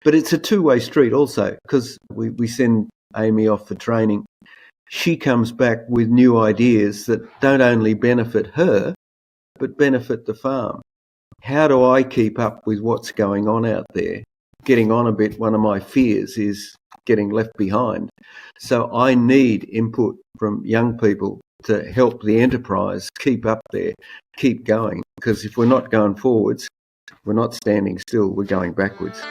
But it's a two-way street also, because we send Amy off for training. She comes back with new ideas that don't only benefit her, but benefit the farm. How do I keep up with what's going on out there? Getting on a bit, one of my fears is getting left behind. So I need input from young people to help the enterprise keep up there, keep going. Because if we're not going forwards, we're not standing still, we're going backwards.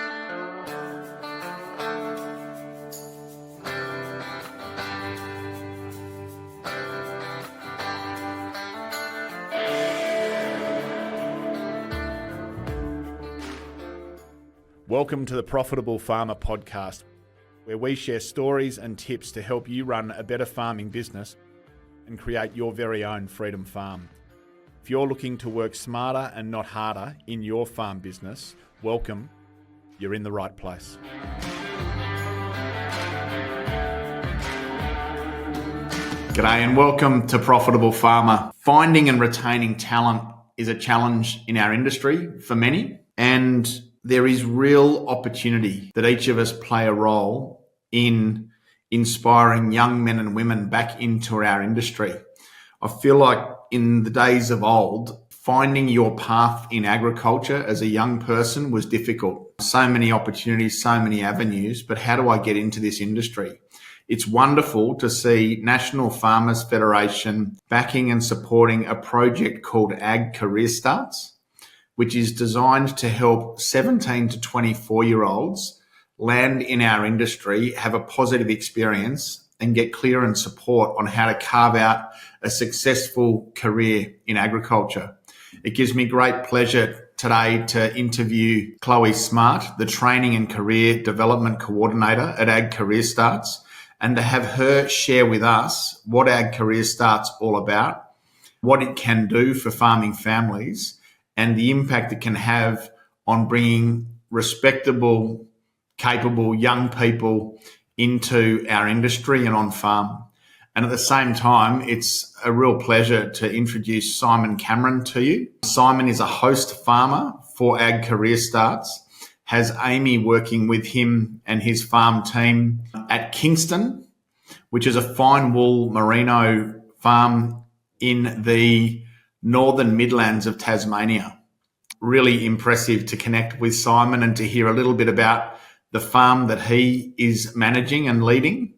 Welcome to the Profitable Farmer podcast, where we share stories and tips to help you run a better farming business and create your very own freedom farm. If you're looking to work smarter and not harder in your farm business, welcome. You're in the right place. G'day and welcome to Profitable Farmer. Finding and retaining talent is a challenge in our industry for many, and there is real opportunity that each of us play a role in inspiring young men and women back into our industry. I feel like in the days of old, finding your path in agriculture as a young person was difficult. So many opportunities, so many avenues, but how do I get into this industry? It's wonderful to see National Farmers Federation backing and supporting a project called AgCareerStarts, which is designed to help 17 to 24-year-olds land in our industry, have a positive experience, and get clear and support on how to carve out a successful career in agriculture. It gives me great pleasure today to interview Chloe Smart, the Training and Career Development Coordinator at AgCareerStarts, and to have her share with us what AgCareerStarts all about, what it can do for farming families, and the impact it can have on bringing respectable, capable young people into our industry and on farm. And at the same time, it's a real pleasure to introduce Simon Cameron to you. Simon is a host farmer for AgCareerStarts, has Amy working with him and his farm team at Kingston, which is a fine wool merino farm in the Northen Midlands of Tasmania. Really impressive to connect with Simon and to hear a little bit about the farm that he is managing and leading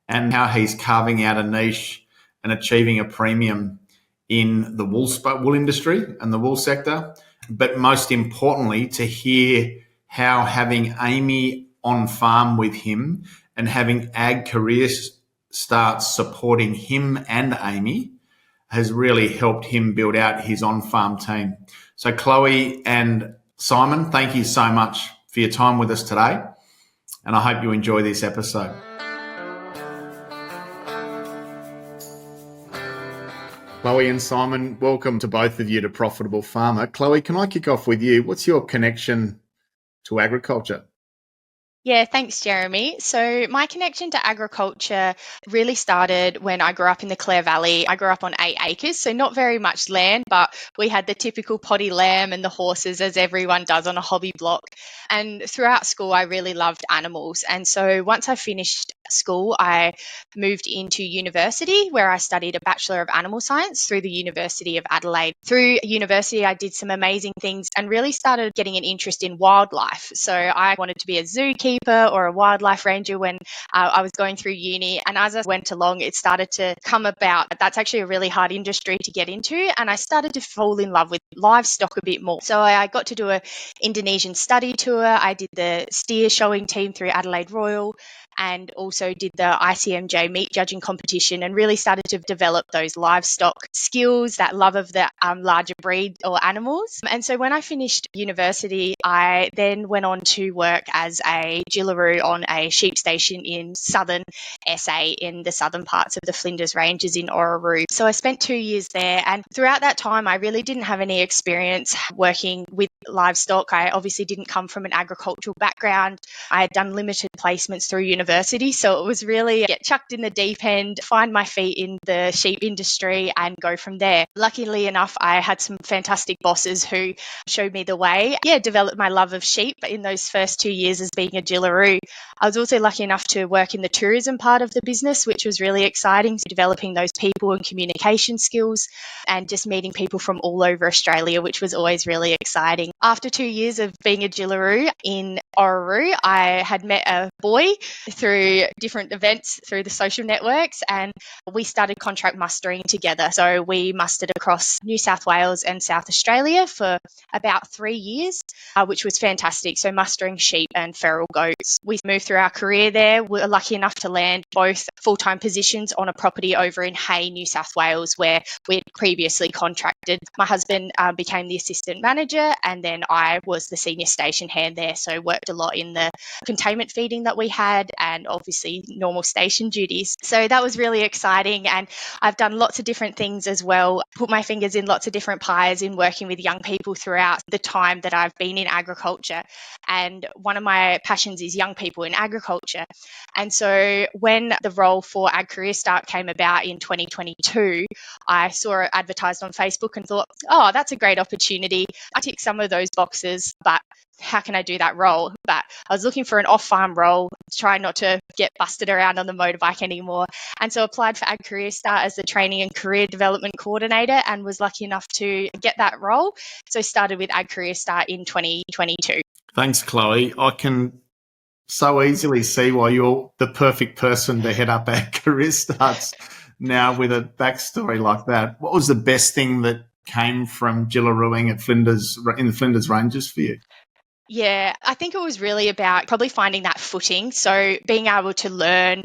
and how he's carving out a niche and achieving a premium in the wool industry and the wool sector. But most importantly, to hear how having Amy on farm with him and having AgCareerStarts supporting him and Amy has really helped him build out his on-farm team. So Chloe and Simon, thank you so much for your time with us today, and I hope you enjoy this episode. Chloe and Simon, welcome to both of you to Profitable Farmer. Chloe, can I kick off with you? What's your connection to agriculture? Yeah, thanks, Jeremy. So my connection to agriculture really started when I grew up in the Clare Valley. I grew up on 8 acres, so not very much land, but we had the typical potty lamb and the horses, as everyone does on a hobby block. And throughout school, I really loved animals. And so once I finished school, I moved into university where I studied a Bachelor of Animal Science through the University of Adelaide. Through university, I did some amazing things and really started getting an interest in wildlife. So I wanted to be a zookeeper or a wildlife ranger when I was going through uni. And as I went along, it started to come about. That's actually a really hard industry to get into. And I started to fall in love with livestock a bit more. So I got to do an Indonesian study tour. I did the steer showing team through Adelaide Royal, and also did the ICMJ meat judging competition and really started to develop those livestock skills, that love of the larger breed or animals. And so when I finished university, I then went on to work as a Jillaroo on a sheep station in southern SA, in the southern parts of the Flinders Ranges in Orroroo. So I spent 2 years there, and throughout that time I really didn't have any experience working with livestock. I obviously didn't come from an agricultural background. I had done limited placements through university university. So it was really get chucked in the deep end, find my feet in the sheep industry and go from there. Luckily enough, I had some fantastic bosses who showed me the way. Yeah, developed my love of sheep in those first 2 years as being a Jillaroo. I was also lucky enough to work in the tourism part of the business, which was really exciting. So developing those people and communication skills and just meeting people from all over Australia, which was always really exciting. After 2 years of being a Jillaroo in Orroroo, I had met a boy through different events through the social networks, and we started contract mustering together. So we mustered across New South Wales and South Australia for about 3 years, which was fantastic. So mustering sheep and feral goats. We moved through our career there. We were lucky enough to land both full-time positions on a property over in Hay, New South Wales, where we had previously contracted. My husband became the assistant manager, and then I was the senior station hand there. So worked a lot in the containment feeding that we had and obviously normal station duties. So that was really exciting. And I've done lots of different things as well, put my fingers in lots of different pies in working with young people throughout the time that I've been in agriculture. And one of my passions is young people in agriculture. And so when the role for AgCareerStart came about in 2022, I saw it advertised on Facebook and thought, oh, that's a great opportunity. I tick some of those boxes, but how can I do that role? But I was looking for an off-farm role, trying not to get busted around on the motorbike anymore. And so applied for AgCareerStart as the training and career development coordinator and was lucky enough to get that role. So started with AgCareerStart in 2022. Thanks, Chloe. I can so easily see why you're the perfect person to head up AgCareerStarts now with a backstory like that. What was the best thing that came from Jillarooing at Flinders in the Flinders Ranges for you? Yeah, I think it was really about probably finding that footing. So being able to learn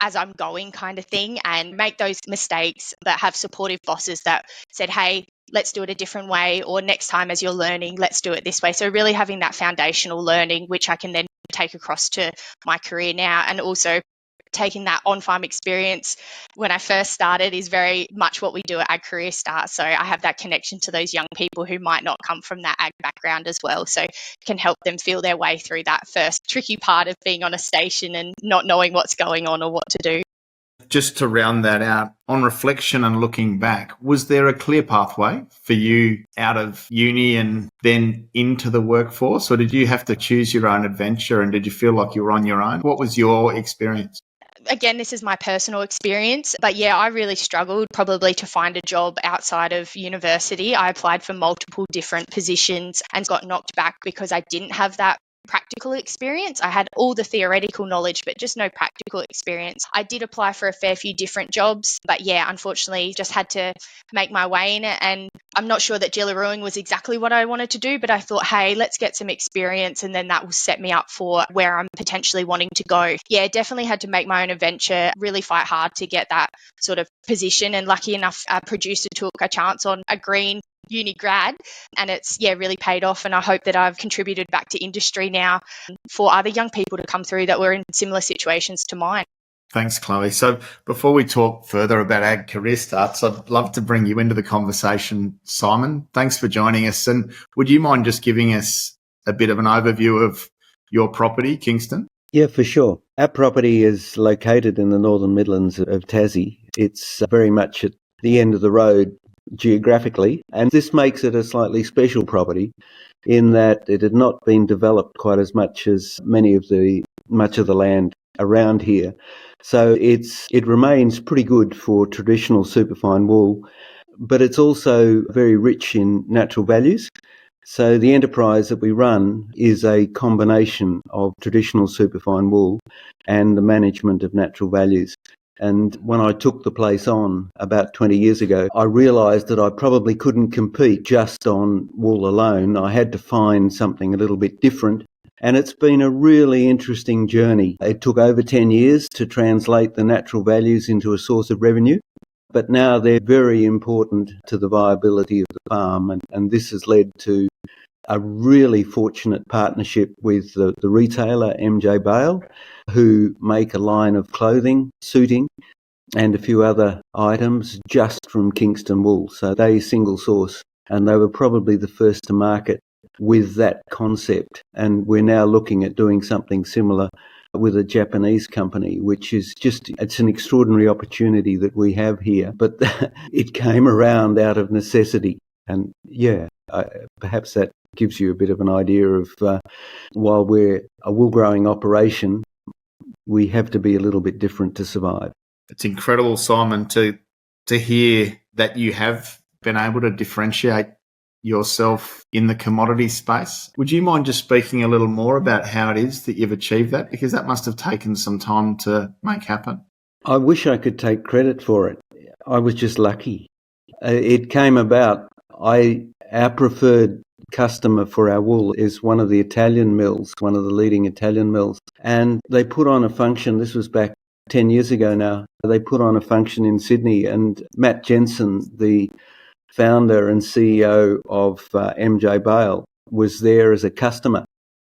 as I'm going kind of thing and make those mistakes, but have supportive bosses that said, hey, let's do it a different way, or next time as you're learning, let's do it this way. So really having that foundational learning, which I can then take across to my career now, and also taking that on-farm experience when I first started is very much what we do at AgCareerStart. So I have that connection to those young people who might not come from that ag background as well. So can help them feel their way through that first tricky part of being on a station and not knowing what's going on or what to do. Just to round that out, on reflection and looking back, was there a clear pathway for you out of uni and then into the workforce, or did you have to choose your own adventure and did you feel like you were on your own? What was your experience? Again, this is my personal experience, but yeah, I really struggled probably to find a job outside of university. I applied for multiple different positions and got knocked back because I didn't have that practical experience. I had all the theoretical knowledge, but just no practical experience. I did apply for a fair few different jobs, but yeah, unfortunately just had to make my way in it. And I'm not sure that Jillarooing was exactly what I wanted to do, but I thought, hey, let's get some experience and then that will set me up for where I'm potentially wanting to go. Yeah, definitely had to make my own adventure, really fight hard to get that sort of position. And lucky enough, a producer took a chance on a green uni grad and it's really paid off, and I hope that I've contributed back to industry now for other young people to come through that were in similar situations to mine. Thanks, Chloe. So before we talk further about AgCareerStarts, I'd love to bring you into the conversation, Simon. Thanks for joining us, and would you mind just giving us a bit of an overview of your property, Kingston? Yeah, for sure. Our property is located in the Northen Midlands of Tassie. It's very much at the end of the road geographically, and this makes it a slightly special property in that it had not been developed quite as much as much of the land around here. So it remains pretty good for traditional superfine wool, but it's also very rich in natural values. So the enterprise that we run is a combination of traditional superfine wool and the management of natural values. And when I took the place on about 20 years ago, I realised that I probably couldn't compete just on wool alone. I had to find something a little bit different. And it's been a really interesting journey. It took over 10 years to translate the natural values into a source of revenue. But now they're very important to the viability of the farm. And this has led to a really fortunate partnership with the retailer MJ Bale, who make a line of clothing, suiting, and a few other items just from Kingston wool. So they single source, and they were probably the first to market with that concept. And we're now looking at doing something similar with a Japanese company, which is it's an extraordinary opportunity that we have here. But it came around out of necessity. And perhaps that gives you a bit of an idea of while we're a wool growing operation, we have to be a little bit different to survive. It's incredible, Simon, to hear that you have been able to differentiate yourself in the commodity space. Would you mind just speaking a little more about how it is that you've achieved that? Because that must have taken some time to make happen. I wish I could take credit for it. I was just lucky. It came about. Our preferred customer for our wool is one of the Italian mills, one of the leading Italian mills. And they put on a function, this was back 10 years ago now, they put on a function in Sydney, and Matt Jensen, the founder and CEO of MJ Bale, was there as a customer.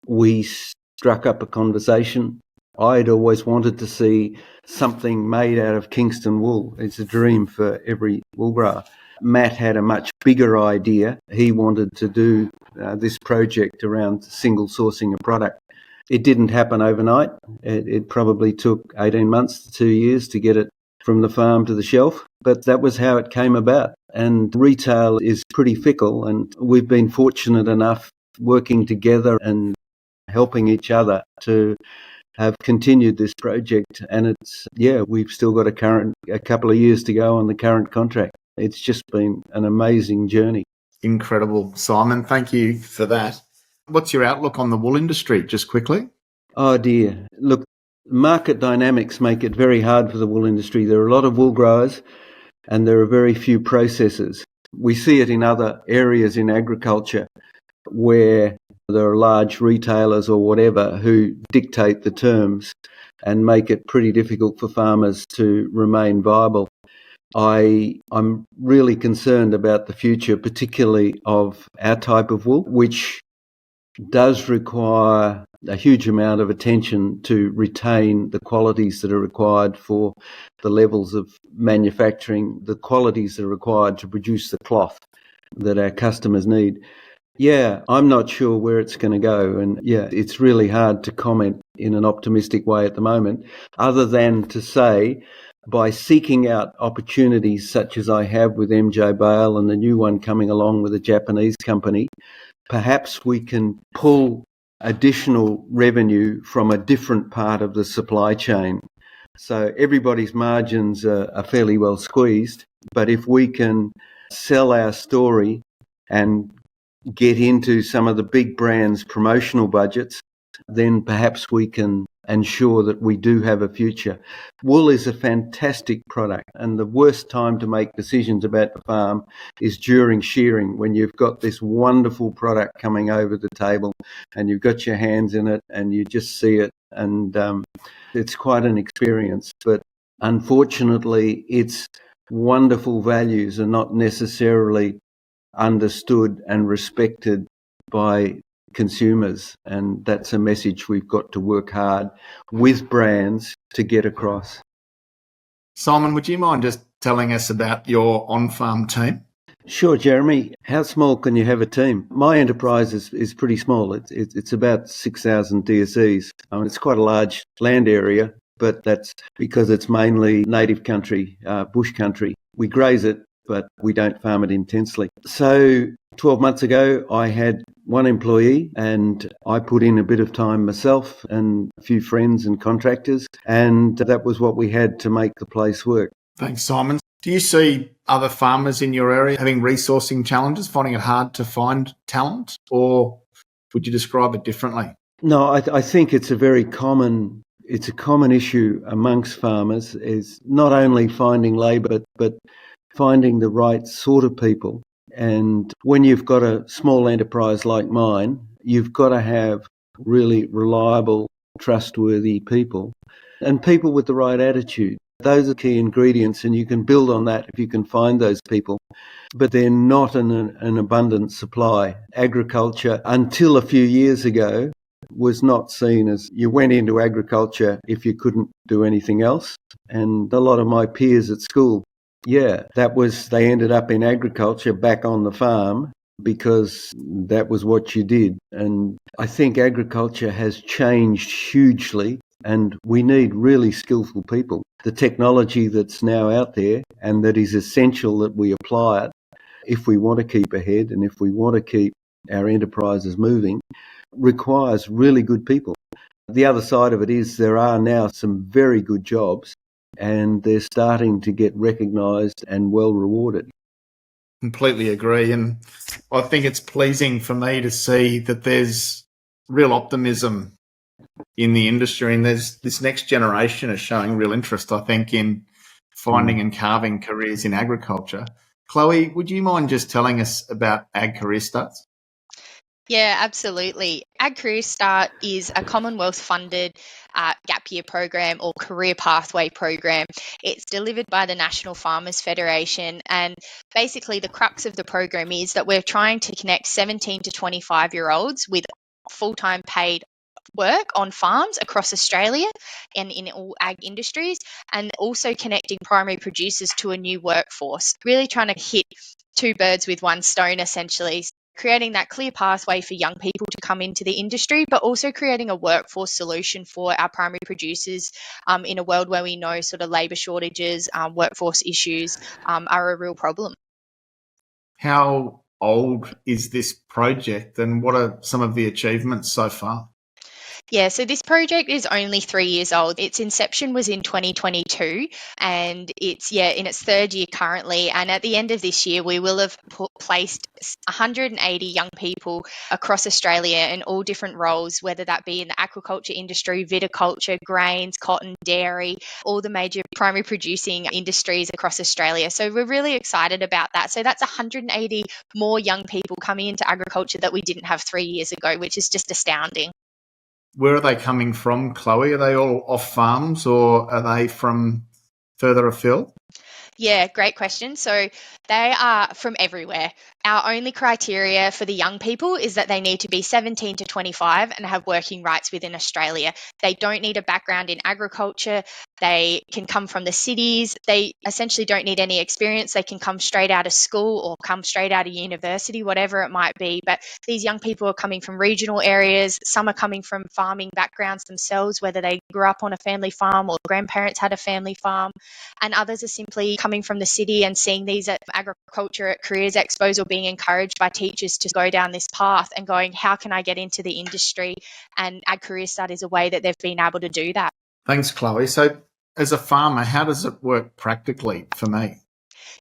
We struck up a conversation. I'd always wanted to see something made out of Kingston wool. It's a dream for every wool grower. Matt had a much bigger idea. He wanted to do this project around single sourcing a product. It didn't happen overnight. It probably took 18 months to 2 years to get it from the farm to the shelf, but that was how it came about. And retail is pretty fickle, and we've been fortunate enough working together and helping each other to have continued this project. And we've still got a couple of years to go on the current contract. It's just been an amazing journey. Incredible, Simon. Thank you for that. What's your outlook on the wool industry, just quickly? Oh dear. Look, market dynamics make it very hard for the wool industry. There are a lot of wool growers and there are very few processors. We see it in other areas in agriculture where there are large retailers or whatever who dictate the terms and make it pretty difficult for farmers to remain viable. I'm really concerned about the future, particularly of our type of wool, which does require a huge amount of attention to retain the qualities that are required for the levels of manufacturing, the qualities that are required to produce the cloth that our customers need. Yeah, I'm not sure where it's going to go. And it's really hard to comment in an optimistic way at the moment, other than to say, by seeking out opportunities such as I have with MJ Bale and the new one coming along with a Japanese company, perhaps we can pull additional revenue from a different part of the supply chain. So everybody's margins are fairly well squeezed, but if we can sell our story and get into some of the big brands' promotional budgets, then perhaps we can ensure that we do have a future. Wool is a fantastic product, and the worst time to make decisions about the farm is during shearing, when you've got this wonderful product coming over the table and you've got your hands in it and you just see it, and it's quite an experience. But unfortunately, its wonderful values are not necessarily understood and respected by consumers, and that's a message we've got to work hard with brands to get across. Simon, would you mind just telling us about your on-farm team? Sure, Jeremy. How small can you have a team? My enterprise is pretty small. It's about 6,000 DSEs. It's quite a large land area, but that's because it's mainly native country, bush country. We graze it, but we don't farm it intensely. So 12 months ago, I had one employee, and I put in a bit of time myself and a few friends and contractors, and that was what we had to make the place work. Thanks, Simon. Do you see other farmers in your area having resourcing challenges, finding it hard to find talent, or would you describe it differently? No, I think it's a common issue amongst farmers, is not only finding labour, but finding the right sort of people. And when you've got a small enterprise like mine, you've got to have really reliable, trustworthy people and people with the right attitude. Those are key ingredients, and you can build on that if you can find those people. But they're not an abundant supply. Agriculture, until a few years ago, was not seen as you went into agriculture if you couldn't do anything else. And a lot of my peers at school, they ended up in agriculture back on the farm because that was what you did. And I think agriculture has changed hugely and we need really skillful people. The technology that's now out there and that is essential that we apply it if we want to keep ahead and if we want to keep our enterprises moving requires really good people. The other side of it is there are now some very good jobs and they're starting to get recognised and well rewarded. Completely agree. And I think it's pleasing for me to see that there's real optimism in the industry, and there's this next generation is showing real interest, I think, in finding and carving careers in agriculture. Chloe, would you mind just telling us about AgCareerStarts? Yeah, absolutely. AgCareerStart is a Commonwealth-funded gap year program or career pathway program. It's delivered by the National Farmers Federation, and basically the crux of the program is that we're trying to connect 17 to 25-year-olds with full-time paid work on farms across Australia and in all ag industries, and also connecting primary producers to a new workforce, really trying to hit two birds with one stone, essentially. Creating that clear pathway for young people to come into the industry, but also creating a workforce solution for our primary producers in a world where we know sort of labour shortages, workforce issues are a real problem. How old is this project and what are some of the achievements so far? Yeah, so this project is only 3 years old. Its inception was in 2022 and it's in its third year currently. And at the end of this year, we will have placed 180 young people across Australia in all different roles, whether that be in the aquaculture industry, viticulture, grains, cotton, dairy, all the major primary producing industries across Australia. So we're really excited about that. So that's 180 more young people coming into agriculture that we didn't have 3 years ago, which is just astounding. Where are they coming from, Chloe? Are they all off farms or are they from further afield? Yeah, great question. So they are from everywhere. Our only criteria for the young people is that they need to be 17 to 25 and have working rights within Australia. They don't need a background in agriculture. They can come from the cities. They essentially don't need any experience. They can come straight out of school or come straight out of university, whatever it might be. But these young people are coming from regional areas. Some are coming from farming backgrounds themselves, whether they grew up on a family farm or grandparents had a family farm. And others are simply coming from the city and seeing these at agriculture at careers expos or being encouraged by teachers to go down this path and going, how can I get into the industry? And AgCareerStart is a way that they've been able to do that. Thanks, Chloe. So as a farmer, how does it work practically for me?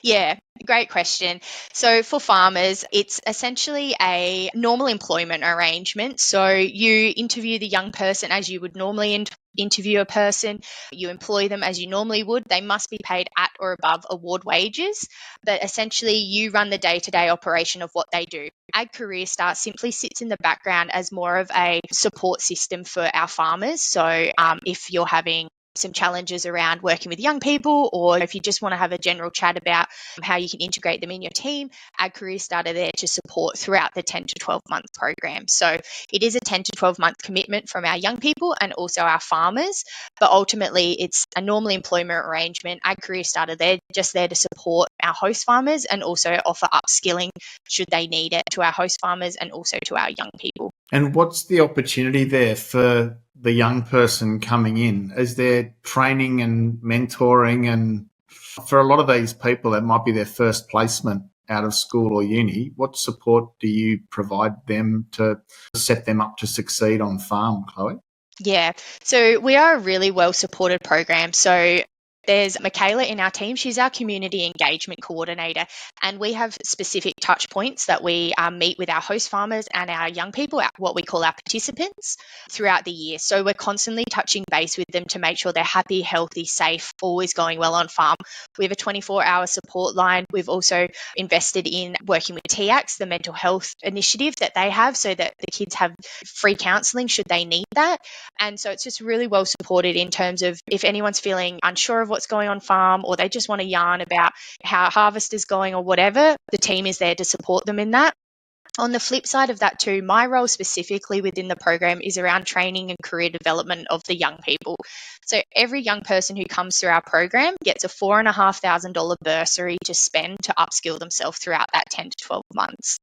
Yeah, great question. So for farmers, it's essentially a normal employment arrangement. So you interview the young person as you would normally interview a person. You employ them as you normally would. They must be paid at or above award wages, but essentially you run the day-to-day operation of what they do. AgCareerStart simply sits in the background as more of a support system for our farmers. So if you're having some challenges around working with young people, or if you just want to have a general chat about how you can integrate them in your team, AgCareerStart are there to support throughout the 10 to 12 month program. So it is a 10 to 12 month commitment from our young people and also our farmers, but ultimately it's a normal employment arrangement. AgCareerStart are there just there to support our host farmers and also offer upskilling should they need it to our host farmers and also to our young people. And what's the opportunity there for the young person coming in? Is there training and mentoring? And for a lot of these people, that might be their first placement out of school or uni. What support do you provide them to set them up to succeed on farm, Chloe? Yeah, so we are a really well supported program. So there's Michaela in our team. She's our community engagement coordinator, and we have specific touch points that we meet with our host farmers and our young people, what we call our participants, throughout the year. So we're constantly touching base with them to make sure they're happy, healthy, safe, always going well on farm. We have a 24-hour support line. We've also invested in working with TACS, the mental health initiative that they have, so that the kids have free counselling should they need that. And so it's just really well supported in terms of if anyone's feeling unsure of what's going on farm or they just want to yarn about how harvest is going or whatever, the team is there to support them in that. On the flip side of that too, my role specifically within the program is around training and career development of the young people. So every young person who comes through our program gets a $4,500 bursary to spend to upskill themselves throughout that 10 to 12 months.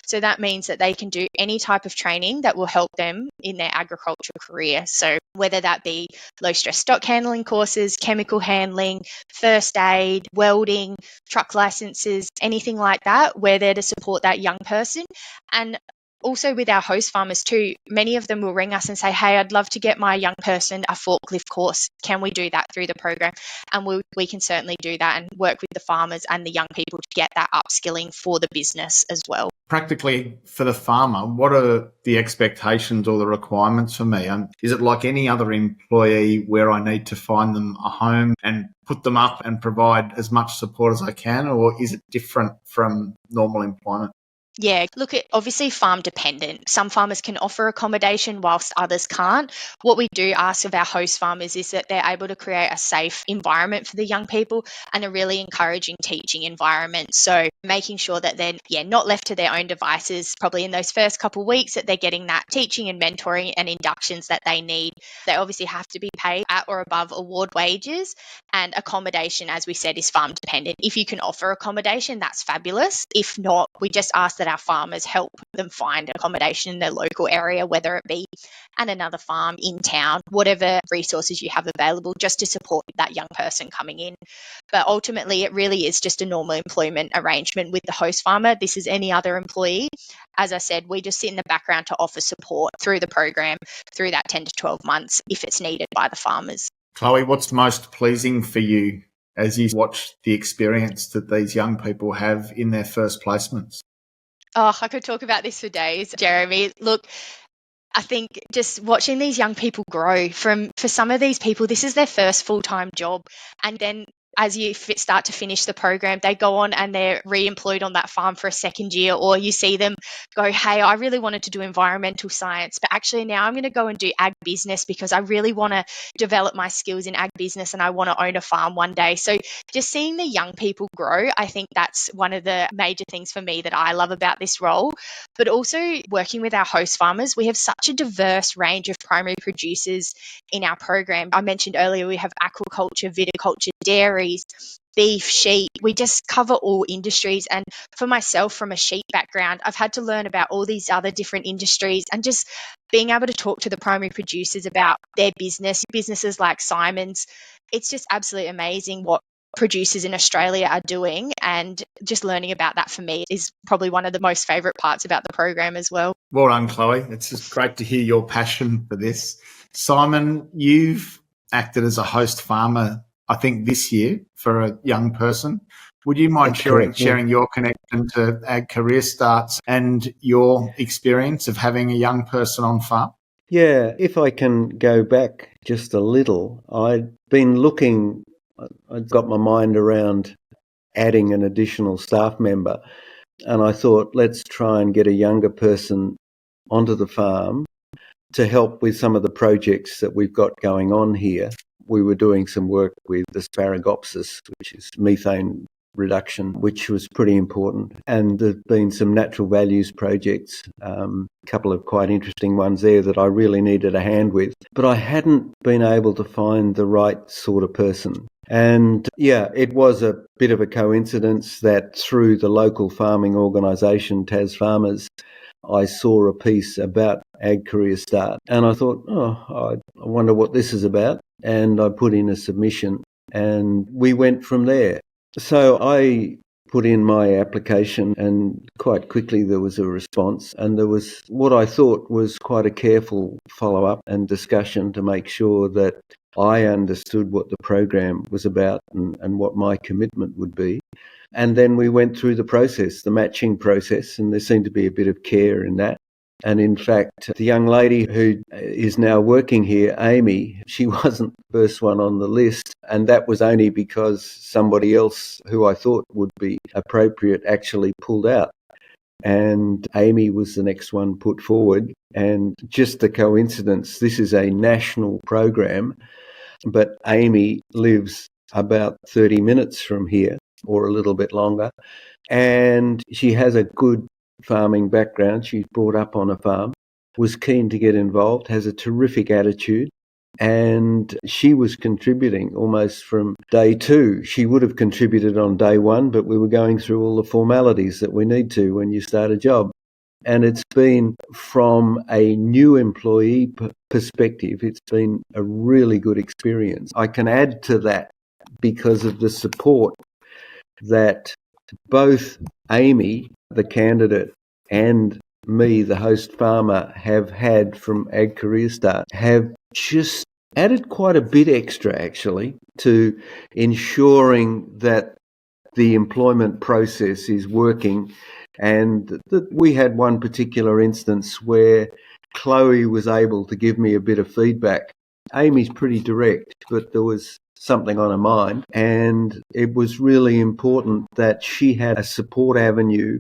So that means that they can do any type of training that will help them in their agriculture career. So whether that be low stress stock handling courses, chemical handling, first aid, welding, truck licenses, anything like that, we're there to support that young person. And also with our host farmers too, many of them will ring us and say, hey, I'd love to get my young person a forklift course. Can we do that through the program? And we can certainly do that and work with the farmers and the young people to get that upskilling for the business as well. Practically for the farmer, what are the expectations or the requirements for me? Is it like any other employee where I need to find them a home and put them up and provide as much support as I can, or is it different from normal employment? Yeah, look, it obviously farm dependent. Some farmers can offer accommodation whilst others can't. What we do ask of our host farmers is that they're able to create a safe environment for the young people and a really encouraging teaching environment. So making sure that they're not left to their own devices, probably in those first couple of weeks, that they're getting that teaching and mentoring and inductions that they need. They obviously have to be paid at or above award wages, and accommodation, as we said, is farm dependent. If you can offer accommodation, that's fabulous. If not, we just ask that our farmers help them find accommodation in their local area, whether it be at another farm in town, whatever resources you have available, just to support that young person coming in. But ultimately, it really is just a normal employment arrangement with the host farmer. This is any other employee. As I said, we just sit in the background to offer support through the program through that 10 to 12 months if it's needed by the farmers. Chloe, what's most pleasing for you as you watch the experience that these young people have in their first placements? Oh, I could talk about this for days, Jeremy. Look, I think just watching these young people grow for some of these people, this is their first full-time job. And then as you start to finish the program, they go on and they're re-employed on that farm for a second year, or you see them go, hey, I really wanted to do environmental science, but actually now I'm going to go and do ag business because I really want to develop my skills in ag business and I want to own a farm one day. So just seeing the young people grow, I think that's one of the major things for me that I love about this role. But also working with our host farmers, we have such a diverse range of primary producers in our program. I mentioned earlier, we have aquaculture, viticulture, dairy, beef, sheep. We just cover all industries. And for myself, from a sheep background, I've had to learn about all these other different industries and just being able to talk to the primary producers about their businesses like Simon's. It's just absolutely amazing what producers in Australia are doing, and just learning about that for me is probably one of the most favourite parts about the program as well. Well done, Chloe. It's just great to hear your passion for this. Simon, you've acted as a host farmer, I think, this year for a young person. Would you mind sharing your connection to AgCareerStarts and your experience of having a young person on farm? Yeah, if I can go back just a little, I'd been looking, I'd got my mind around adding an additional staff member, and I thought, let's try and get a younger person onto the farm to help with some of the projects that we've got going on here. We were doing some work with Asparagopsis, which is methane reduction, which was pretty important. And there's been some natural values projects, a couple of quite interesting ones there that I really needed a hand with. But I hadn't been able to find the right sort of person. And yeah, it was a bit of a coincidence that through the local farming organisation, Tas Farmers, I saw a piece about AgCareerStart, and I thought, I wonder what this is about. And I put in a submission and we went from there. So I put in my application and quite quickly there was a response, and there was what I thought was quite a careful follow-up and discussion to make sure that I understood what the program was about and what my commitment would be. And then we went through the process, the matching process, and there seemed to be a bit of care in that. And in fact, the young lady who is now working here, Amy, she wasn't the first one on the list. And that was only because somebody else who I thought would be appropriate actually pulled out. And Amy was the next one put forward. And just the coincidence, this is a national program, but Amy lives about 30 minutes from here, or a little bit longer. And she has a good farming background. She's brought up on a farm, was keen to get involved, has a terrific attitude, and she was contributing almost from day two. She would have contributed on day one, but we were going through all the formalities that we need to when you start a job. And it's been, from a new employee perspective, it's been a really good experience. I can add to that because of the support that both Amy, the candidate, and me, the host farmer, have had from AgCareerStart, have just added quite a bit extra, actually, to ensuring that the employment process is working. And we had one particular instance where Chloe was able to give me a bit of feedback. Amy's pretty direct, but there was something on her mind, and it was really important that she had a support avenue,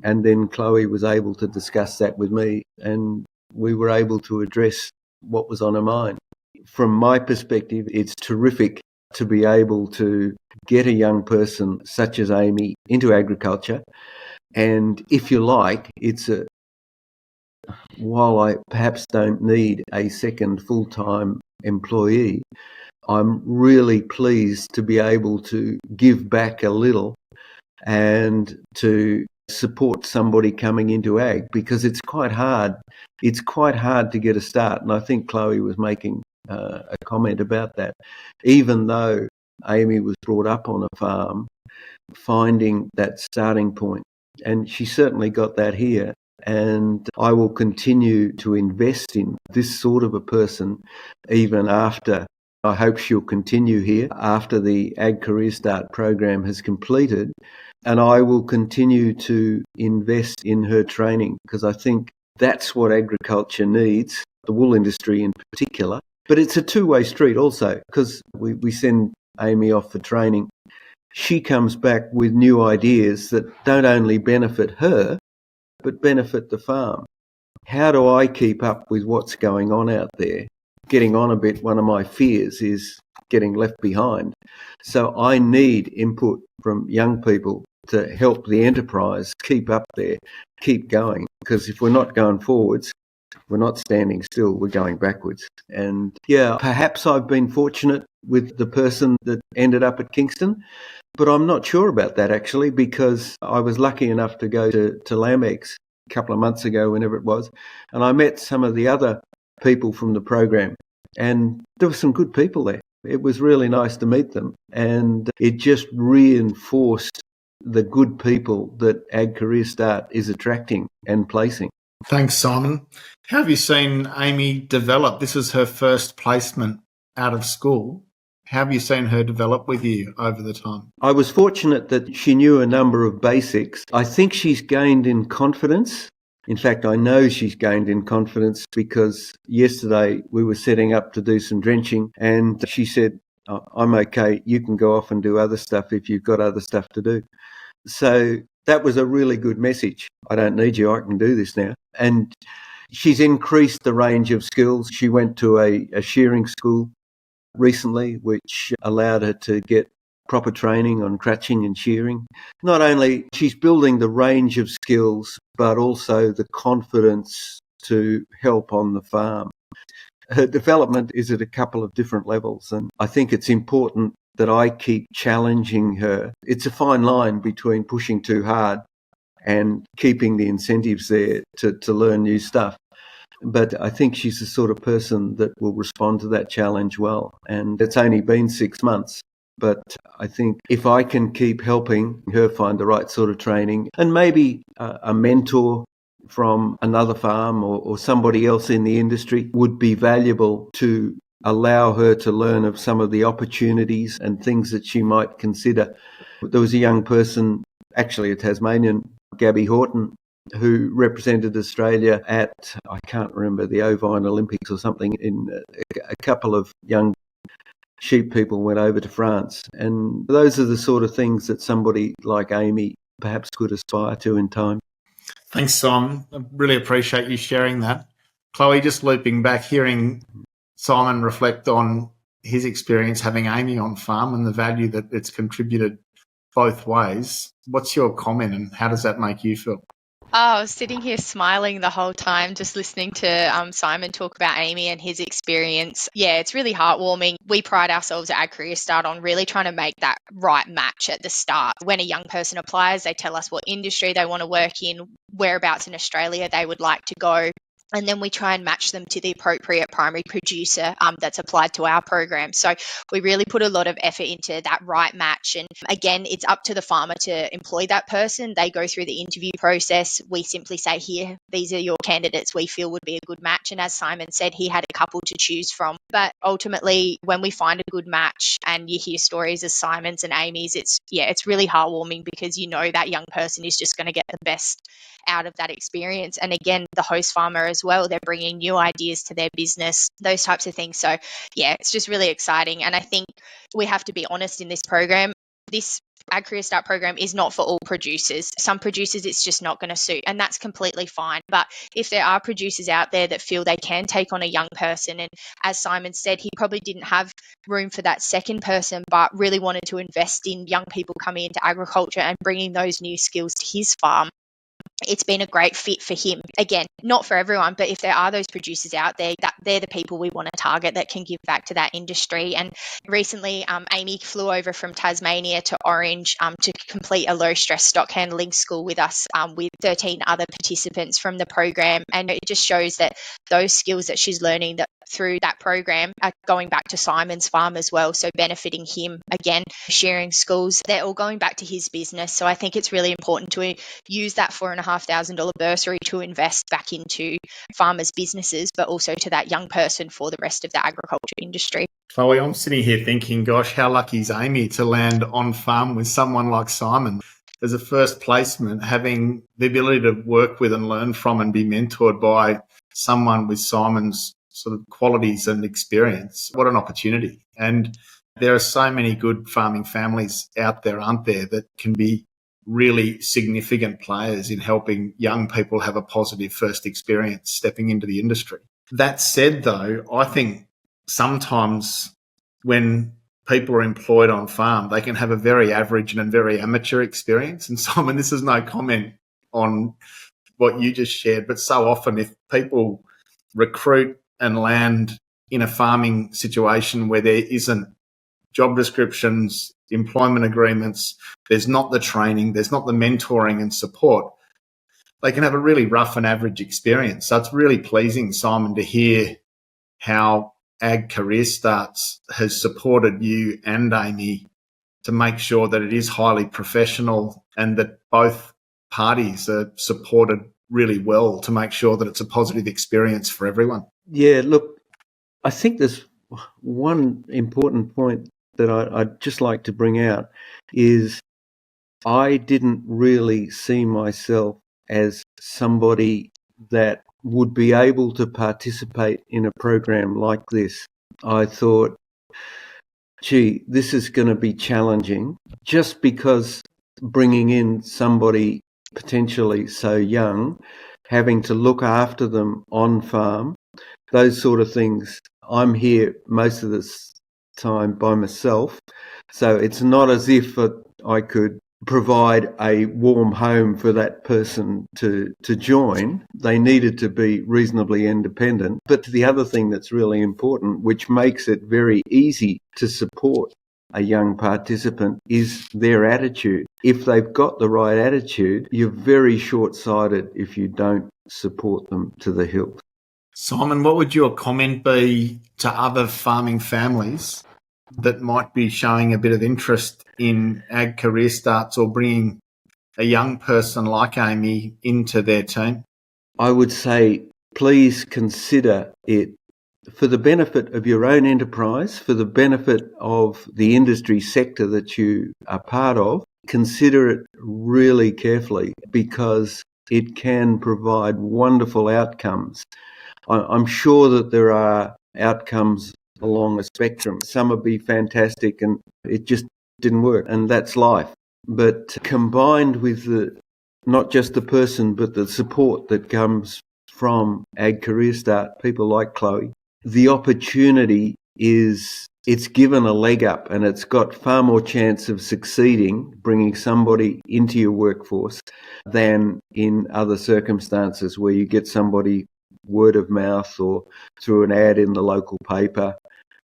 and then Chloe was able to discuss that with me, and we were able to address what was on her mind. From my perspective, it's terrific to be able to get a young person such as Amy into agriculture. And if you like, while I perhaps don't need a second full-time employee, I'm really pleased to be able to give back a little and to support somebody coming into ag, because it's quite hard. It's quite hard to get a start. And I think Chloe was making a comment about that. Even though Amy was brought up on a farm, finding that starting point. And she certainly got that here. And I will continue to invest in this sort of a person even after. I hope she'll continue here after the AgCareerStart program has completed. And I will continue to invest in her training, because I think that's what agriculture needs, the wool industry in particular. But it's a two-way street also, because we send Amy off for training. She comes back with new ideas that don't only benefit her, but benefit the farm. How do I keep up with what's going on out there? Getting on a bit, one of my fears is getting left behind. So I need input from young people to help the enterprise keep up there, keep going. Because if we're not going forwards, we're not standing still, we're going backwards. And yeah, perhaps I've been fortunate with the person that ended up at Kingston, but I'm not sure about that actually, because I was lucky enough to go to Lamex a couple of months ago, whenever it was, and I met some of the other people from the program, and there were some good people there. It was really nice to meet them, and it just reinforced the good people that AgCareerStart is attracting and placing. Thanks, Simon. How have you seen Amy develop? This is her first placement out of school. How have you seen her develop with you over the time? I was fortunate that she knew a number of basics. I think she's gained in confidence. In fact, I know she's gained in confidence, because yesterday we were setting up to do some drenching, and she said, I'm okay, you can go off and do other stuff if you've got other stuff to do. So that was a really good message. I don't need you, I can do this now. And she's increased the range of skills. She went to a shearing school recently, which allowed her to get proper training on cratching and shearing. Not only she's building the range of skills, but also the confidence to help on the farm. Her development is at a couple of different levels, and I think it's important that I keep challenging her. It's a fine line between pushing too hard and keeping the incentives there to learn new stuff. But I think she's the sort of person that will respond to that challenge well. And it's only been 6 months. But I think if I can keep helping her find the right sort of training, and maybe a mentor from another farm or somebody else in the industry would be valuable to allow her to learn of some of the opportunities and things that she might consider. There was a young person, actually a Tasmanian, Gabby Horton, who represented Australia at, I can't remember, the Ovine Olympics or something. In a couple of young sheep people went over to France. And those are the sort of things that somebody like Amy perhaps could aspire to in time. Thanks, Simon. I really appreciate you sharing that. Chloe, just looping back, hearing Simon reflect on his experience having Amy on farm and the value that it's contributed both ways. What's your comment and how does that make you feel? I was sitting here smiling the whole time, just listening to Simon talk about Amy and his experience. Yeah, it's really heartwarming. We pride ourselves at AgCareerStart on really trying to make that right match at the start. When a young person applies, they tell us what industry they want to work in, whereabouts in Australia they would like to go. And then we try and match them to the appropriate primary producer that's applied to our program. So we really put a lot of effort into that right match. And again, it's up to the farmer to employ that person. They go through the interview process. We simply say, here, these are your candidates we feel would be a good match. And as Simon said, he had a couple to choose from. But ultimately, when we find a good match and you hear stories as Simon's and Amy's, it's really heartwarming because you know that young person is just going to get the best out of that experience. And again, the host farmer as well, they're bringing new ideas to their business, those types of things. So yeah, it's just really exciting. And I think we have to be honest in this program. This AgCareerStart program is not for all producers. Some producers, it's just not going to suit, and that's completely fine. But if there are producers out there that feel they can take on a young person, and as Simon said, he probably didn't have room for that second person, but really wanted to invest in young people coming into agriculture and bringing those new skills to his farm, it's been a great fit for him. Again, not for everyone, but if there are those producers out there, that they're the people we want to target that can give back to that industry. And recently, Amy flew over from Tasmania to Orange to complete a low-stress stock handling school with us with 13 other participants from the program. And it just shows that those skills that she's learning through that program are going back to Simon's farm as well, so benefiting him. Again, sharing schools, they're all going back to his business. So I think it's really important to use that $4,500 bursary to invest back into farmers' businesses, but also to that young person for the rest of the agriculture industry. Chloe, I'm sitting here thinking, gosh, how lucky is Amy to land on farm with someone like Simon as a first placement, having the ability to work with and learn from and be mentored by someone with Simon's sort of qualities and experience. What an opportunity. And there are so many good farming families out there, aren't there, that can be really significant players in helping young people have a positive first experience stepping into the industry. That said, though, I think sometimes when people are employed on farm, they can have a very average and a very amateur experience. And Simon, this is no comment on what you just shared, but so often if people recruit and land in a farming situation where there isn't job descriptions, employment agreements, there's not the training, there's not the mentoring and support, they can have a really rough and average experience. So it's really pleasing, Simon, to hear how AgCareerStarts has supported you and Amy to make sure that it is highly professional and that both parties are supported really well to make sure that it's a positive experience for everyone. Yeah, look, I think there's one important point that I'd just like to bring out is I didn't really see myself as somebody that would be able to participate in a program like this. I thought, gee, this is going to be challenging just because bringing in somebody potentially so young, having to look after them on farm, those sort of things. I'm here most of the time by myself, so it's not as if I could provide a warm home for that person to join. They needed to be reasonably independent. But the other thing that's really important, which makes it very easy to support a young participant, is their attitude. If they've got the right attitude, you're very short-sighted if you don't support them to the hilt. Simon, what would your comment be to other farming families that might be showing a bit of interest in AgCareerStarts or bringing a young person like Amy into their team? I would say, please consider it for the benefit of your own enterprise, for the benefit of the industry sector that you are part of. Consider it really carefully because it can provide wonderful outcomes. I'm sure that there are outcomes along a spectrum. Some would be fantastic and it just didn't work, and that's life. But combined with not just the person, but the support that comes from AgCareerStart, people like Chloe, the opportunity is it's given a leg up, and it's got far more chance of succeeding, bringing somebody into your workforce, than in other circumstances where you get somebody word of mouth or through an ad in the local paper,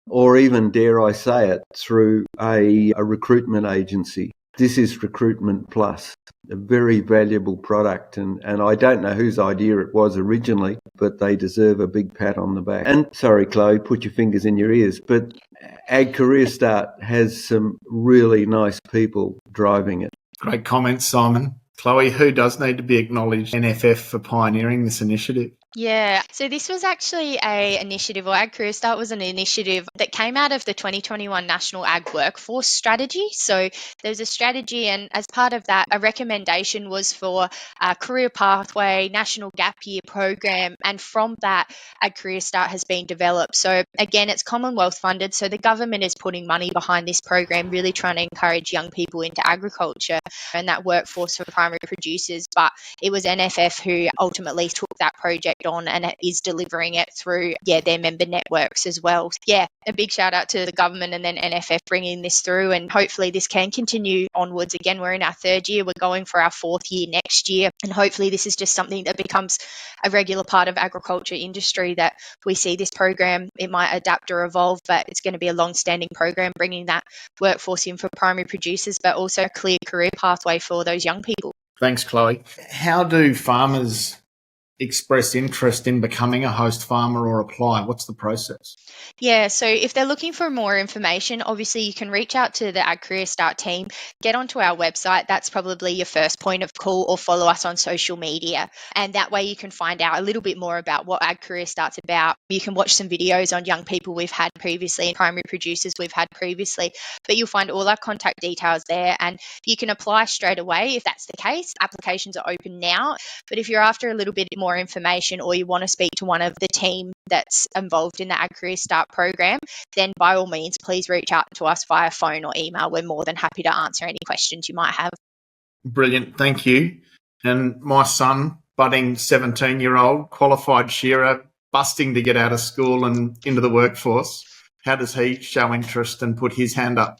or even, dare I say it, through a recruitment agency. This is Recruitment Plus, a very valuable product, and I don't know whose idea it was originally, but they deserve a big pat on the back. And sorry, Chloe, put your fingers in your ears, but AgCareerStart has some really nice people driving it. Great comments, Simon. Chloe, who does need to be acknowledged? NFF for pioneering this initiative. Yeah, so this was actually a initiative, or AgCareerStart was an initiative that came out of the 2021 National Ag Workforce Strategy. So there's a strategy, and as part of that, a recommendation was for a career pathway, national gap year program, and from that, AgCareerStart has been developed. So again, it's Commonwealth funded, so the government is putting money behind this program, really trying to encourage young people into agriculture and that workforce for primary producers. But it was NFF who ultimately took that project on and is delivering it through their member networks as well. Yeah, a big shout out to the government and then NFF bringing this through, and hopefully this can continue onwards. Again, we're in our third year, we're going for our fourth year next year, and hopefully this is just something that becomes a regular part of agriculture industry, that we see this program, it might adapt or evolve, but it's going to be a long-standing program bringing that workforce in for primary producers, but also a clear career pathway for those young people. Thanks, Chloe. How do farmers express interest in becoming a host farmer or apply? What's the process? Yeah, so if they're looking for more information, obviously you can reach out to the AgCareerStart team, get onto our website. That's probably your first point of call, or follow us on social media. And that way you can find out a little bit more about what AgCareerStart's about. You can watch some videos on young people we've had previously and primary producers we've had previously, but you'll find all our contact details there, and you can apply straight away if that's the case. Applications are open now, but if you're after a little bit more information, or you want to speak to one of the team that's involved in the AgCareerStart program, then by all means, please reach out to us via phone or email. We're more than happy to answer any questions you might have. Brilliant, thank you. And my son, budding 17-year-old, qualified shearer, busting to get out of school and into the workforce, how does he show interest and put his hand up?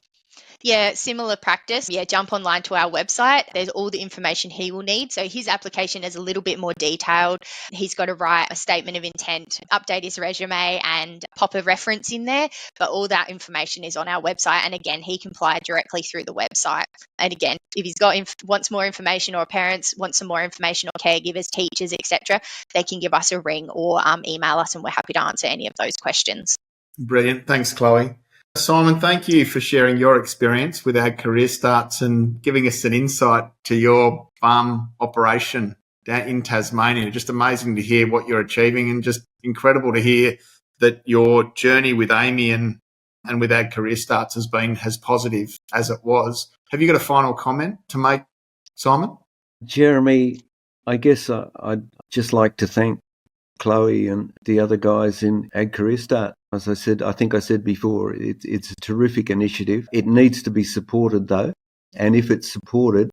Yeah, similar practice. Yeah, jump online to our website. There's all the information he will need. So his application is a little bit more detailed. He's got to write a statement of intent, update his resume, and pop a reference in there. But all that information is on our website. And again, he can apply directly through the website. And again, if he's wants more information, or parents want some more information, or caregivers, teachers, etc., they can give us a ring or email us, and we're happy to answer any of those questions. Brilliant. Thanks, Chloe. Simon, thank you for sharing your experience with AgCareerStarts and giving us an insight to your farm operation down in Tasmania. Just amazing to hear what you're achieving, and just incredible to hear that your journey with Amy and with AgCareerStarts has been as positive as it was. Have you got a final comment to make, Simon? Jeremy, I guess I'd just like to thank Chloe and the other guys in AgCareerStart. As I said, I think I said before, it's a terrific initiative. It needs to be supported though, and if it's supported,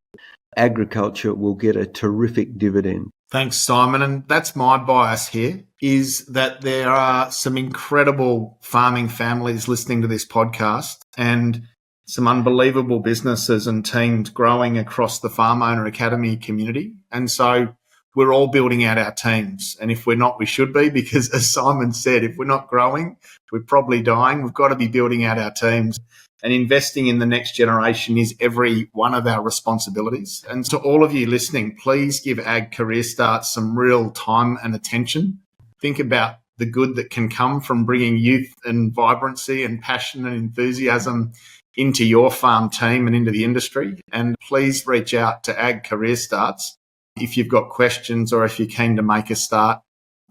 agriculture will get a terrific dividend. Thanks, Simon. And that's my bias here, is that there are some incredible farming families listening to this podcast, and some unbelievable businesses and teams growing across the Farm Owner Academy community. And so we're all building out our teams. And if we're not, we should be, because as Simon said, if we're not growing, we're probably dying. We've got to be building out our teams. And investing in the next generation is every one of our responsibilities. And to all of you listening, please give AgCareerStart some real time and attention. Think about the good that can come from bringing youth and vibrancy and passion and enthusiasm into your farm team and into the industry. And please reach out to AgCareerStarts if you've got questions, or if you're keen to make a start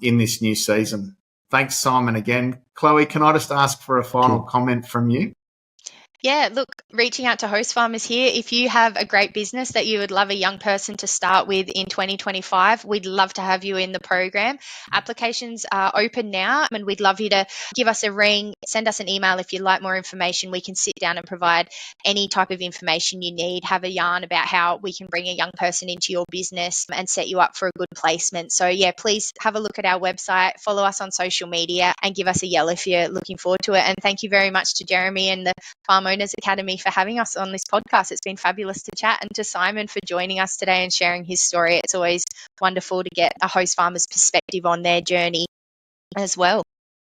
in this new season. Thanks, Simon, again. Chloe, can I just ask for a final comment from you? Yeah, look, reaching out to host farmers here. If you have a great business that you would love a young person to start with in 2025, we'd love to have you in the program. Applications are open now, and we'd love you to give us a ring, send us an email if you'd like more information. We can sit down and provide any type of information you need, have a yarn about how we can bring a young person into your business and set you up for a good placement. So yeah, please have a look at our website, follow us on social media, and give us a yell if you're looking forward to it. And thank you very much to Jeremy and the Farm Owners Academy for having us on this podcast. It's been fabulous to chat, and to Simon for joining us today and sharing his story. It's always wonderful to get a host farmer's perspective on their journey as well.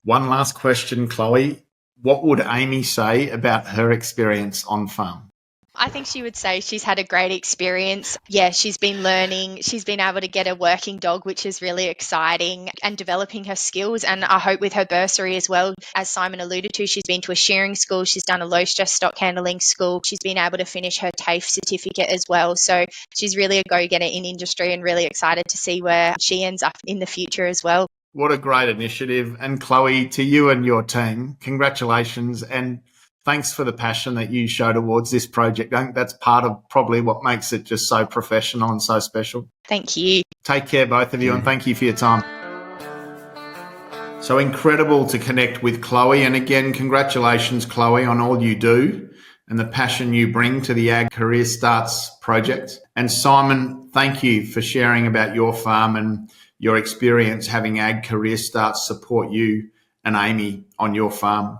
One last question, Chloe. What would Amy say about her experience on farm? I think she would say she's had a great experience. Yeah, she's been learning. She's been able to get a working dog, which is really exciting, and developing her skills. And I hope with her bursary as well, as Simon alluded to, she's been to a shearing school. She's done a low stress stock handling school. She's been able to finish her TAFE certificate as well. So she's really a go-getter in industry, and really excited to see where she ends up in the future as well. What a great initiative. And Chloe, to you and your team, congratulations. And thanks for the passion that you show towards this project. I think that's part of probably what makes it just so professional and so special. Thank you. Take care, both of you, and thank you for your time. So incredible to connect with Chloe. And again, congratulations, Chloe, on all you do and the passion you bring to the AgCareerStarts project. And Simon, thank you for sharing about your farm and your experience having AgCareerStarts support you and Amy on your farm.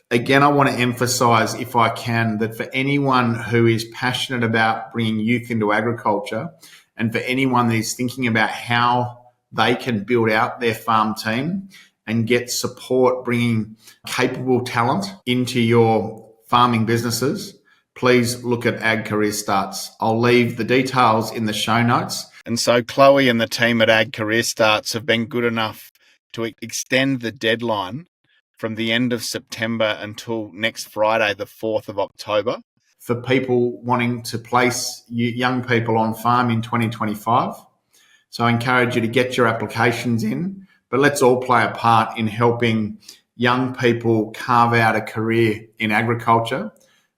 Again, I want to emphasise, if I can, that for anyone who is passionate about bringing youth into agriculture, and for anyone that is thinking about how they can build out their farm team and get support bringing capable talent into your farming businesses, please look at AgCareerStarts. I'll leave the details in the show notes. And so Chloe and the team at AgCareerStarts have been good enough to extend the deadline from the end of September until next Friday, the 4th of October, for people wanting to place young people on farm in 2025. So I encourage you to get your applications in, but let's all play a part in helping young people carve out a career in agriculture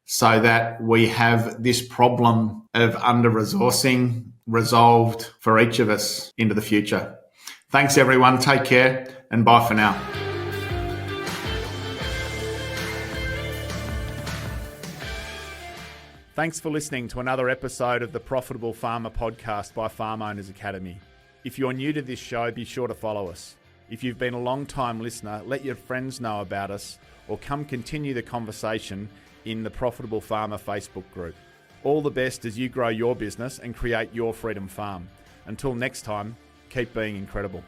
so that we have this problem of under-resourcing resolved for each of us into the future. Thanks, everyone. Take care, and bye for now. Thanks for listening to another episode of the Profitable Farmer podcast by Farm Owners Academy. If you're new to this show, be sure to follow us. If you've been a long-time listener, let your friends know about us, or come continue the conversation in the Profitable Farmer Facebook group. All the best as you grow your business and create your freedom farm. Until next time, keep being incredible.